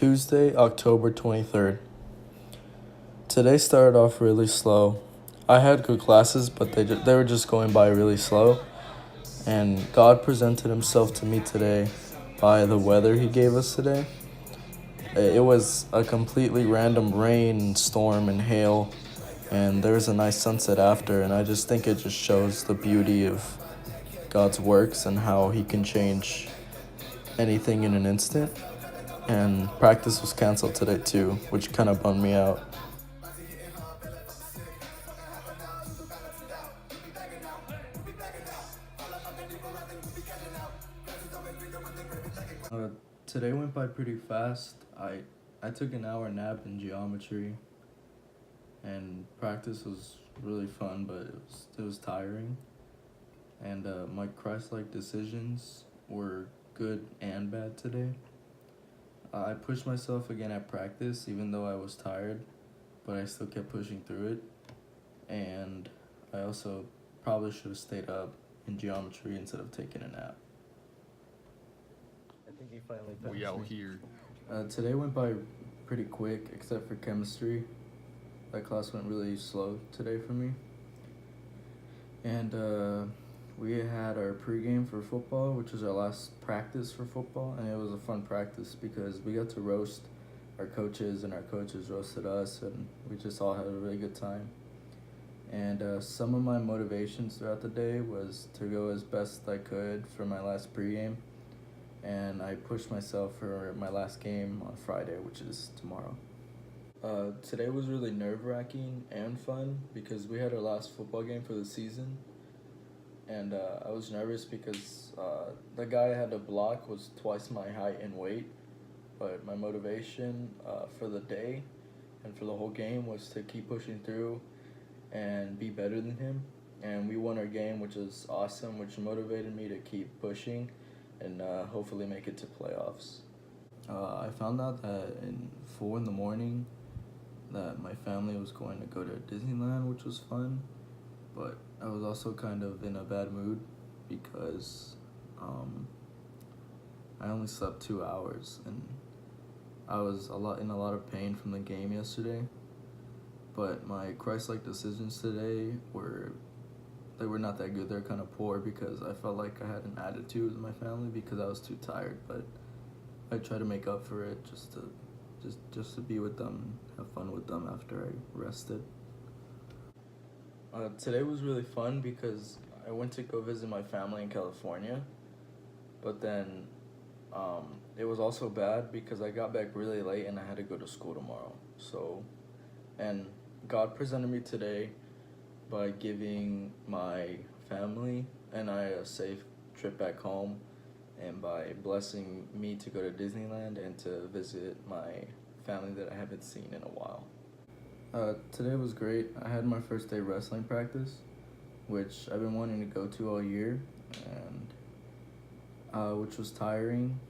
Tuesday, October 23rd. Today started off really slow. I had good classes, but they were just going by really slow. And God presented himself to me today by the weather he gave us today. It was a completely random rain, storm, and hail, and there was a nice sunset after, and I just think it just shows the beauty of God's works and how he can change anything in an instant. And practice was canceled today too, which kind of bummed me out. Uh, Today went by pretty fast. I took an hour nap in geometry, and practice was really fun, but it was tiring. And my Christ-like decisions were good and bad today. I pushed myself again at practice, even though I was tired, but I still kept pushing through it. And I also probably should have stayed up in geometry instead of taking a nap. I think he finally We passed out me. here. Today went by pretty quick, except for chemistry. That class went really slow today for me. And we had our pregame for football, which was our last practice for football, and it was a fun practice because we got to roast our coaches, and our coaches roasted us, and we just all had a really good time. And some of my motivations throughout the day was to go as best I could for my last pregame, and I pushed myself for my last game on Friday, which is tomorrow. Today was really nerve-wracking and fun because we had our last football game for the season, and I was nervous because the guy I had to block was twice my height and weight, but my motivation for the day and for the whole game was to keep pushing through and be better than him. And we won our game, which is awesome, which motivated me to keep pushing and hopefully make it to playoffs. I found out that in 4 in the morning that my family was going to go to Disneyland, which was fun, but I was also kind of in a bad mood because I only slept 2 hours, and I was in a lot of pain from the game yesterday. But my Christ-like decisions today were not that good. They're kind of poor because I felt like I had an attitude with my family because I was too tired. But I try to make up for it just to be with them, have fun with them after I rested. Today was really fun because I went to go visit my family in California, but then it was also bad because I got back really late and I had to go to school tomorrow. And God presented me today by giving my family and I a safe trip back home, and by blessing me to go to Disneyland and to visit my family that I haven't seen in a while. Today was great. I had my first day wrestling practice, which I've been wanting to go to all year, and which was tiring.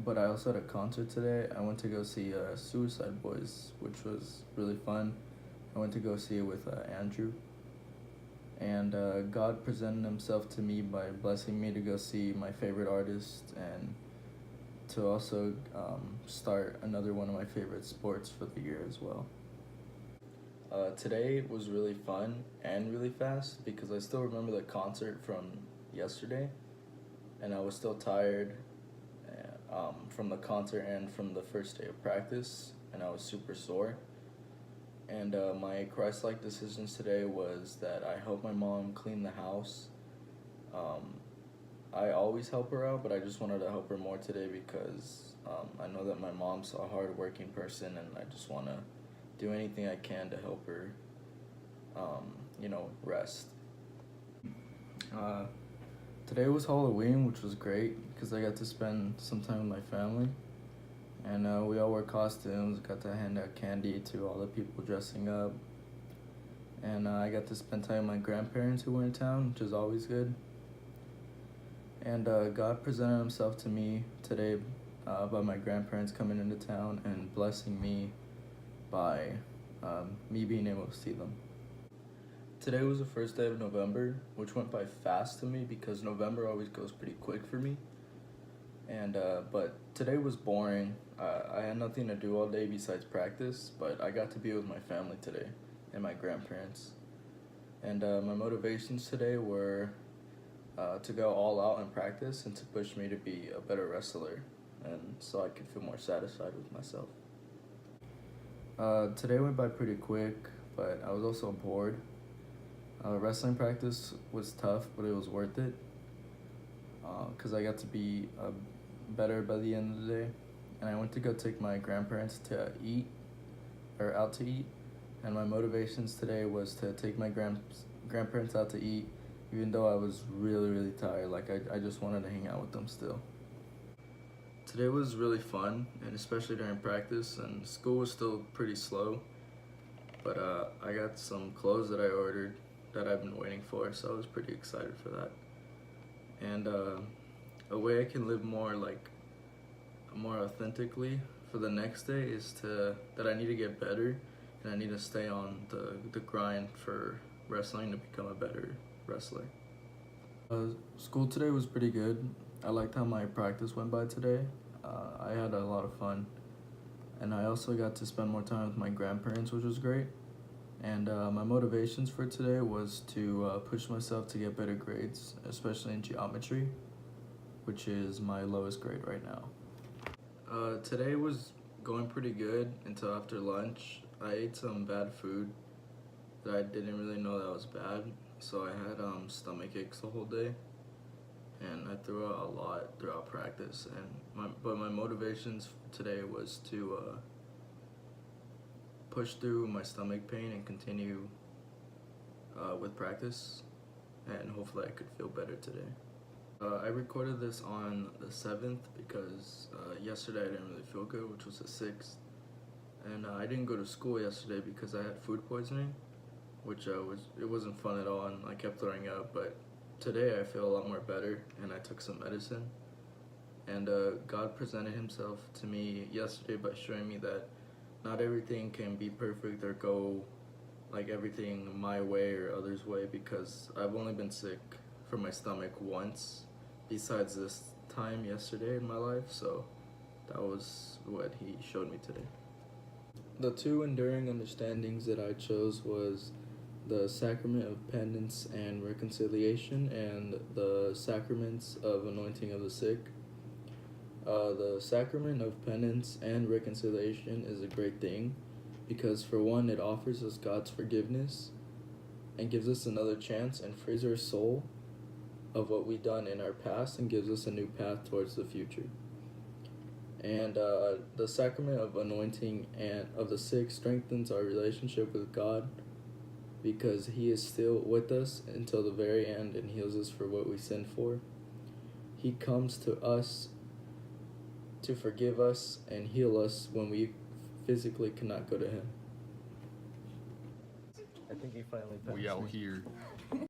But I also had a concert today. I went to go see Suicide Boys, which was really fun. I went to go see it with Andrew. And God presented himself to me by blessing me to go see my favorite artist and to also start another one of my favorite sports for the year as well. Today was really fun and really fast because I still remember the concert from yesterday, and I was still tired from the concert and from the first day of practice, and I was super sore. And my Christ-like decisions today was that I helped my mom clean the house. I always help her out, but I just wanted to help her more today because I know that my mom's a hard-working person, and I just want to do anything I can to help her, rest. Today was Halloween, which was great because I got to spend some time with my family. And we all wore costumes, got to hand out candy to all the people dressing up. And I got to spend time with my grandparents who were in town, which is always good. And God presented himself to me today by my grandparents coming into town and blessing me by me being able to see them. Today was the first day of November, which went by fast to me because November always goes pretty quick for me. And but today was boring. I had nothing to do all day besides practice, but I got to be with my family today and my grandparents. And my motivations today were to go all out in practice and to push me to be a better wrestler, and so I could feel more satisfied with myself. Today went by pretty quick, but I was also bored. Wrestling practice was tough, but it was worth it because I got to be better by the end of the day. And I went to go take my grandparents to eat, or out to eat. And my motivations today was to take my grandparents out to eat, even though I was really, really tired. Like, I just wanted to hang out with them still. Today was really fun, and especially during practice, and school was still pretty slow. But I got some clothes that I ordered that I've been waiting for, so I was pretty excited for that. And a way I can live more authentically for the next day is that I need to get better, and I need to stay on the grind for wrestling to become a better wrestler. School today was pretty good. I liked how my practice went by today. I had a lot of fun, and I also got to spend more time with my grandparents, which was great. And my motivations for today was to push myself to get better grades, especially in geometry, which is my lowest grade right now. Today was going pretty good until after lunch. I ate some bad food that I didn't really know that was bad, so I had stomach aches the whole day, and I threw out a lot throughout practice. But my motivations today was to push through my stomach pain and continue with practice, and hopefully I could feel better today. I recorded this on the 7th because yesterday I didn't really feel good, which was the 6th. And I didn't go to school yesterday because I had food poisoning, which it wasn't fun at all, and I kept throwing up. But today I feel a lot more better, and I took some medicine. And God presented himself to me yesterday by showing me that not everything can be perfect or go like everything my way or others' way, because I've only been sick for my stomach once besides this time yesterday in my life, so that was what he showed me today. The two enduring understandings that I chose was the sacrament of penance and reconciliation, and the sacraments of anointing of the sick. The sacrament of penance and reconciliation is a great thing because, for one, it offers us God's forgiveness and gives us another chance and frees our soul of what we've done in our past and gives us a new path towards the future. And the sacrament of anointing and of the sick strengthens our relationship with God because he is still with us until the very end and heals us for what we sinned for. He comes to us to forgive us and heal us when we physically cannot go to him. I think he finally We out here.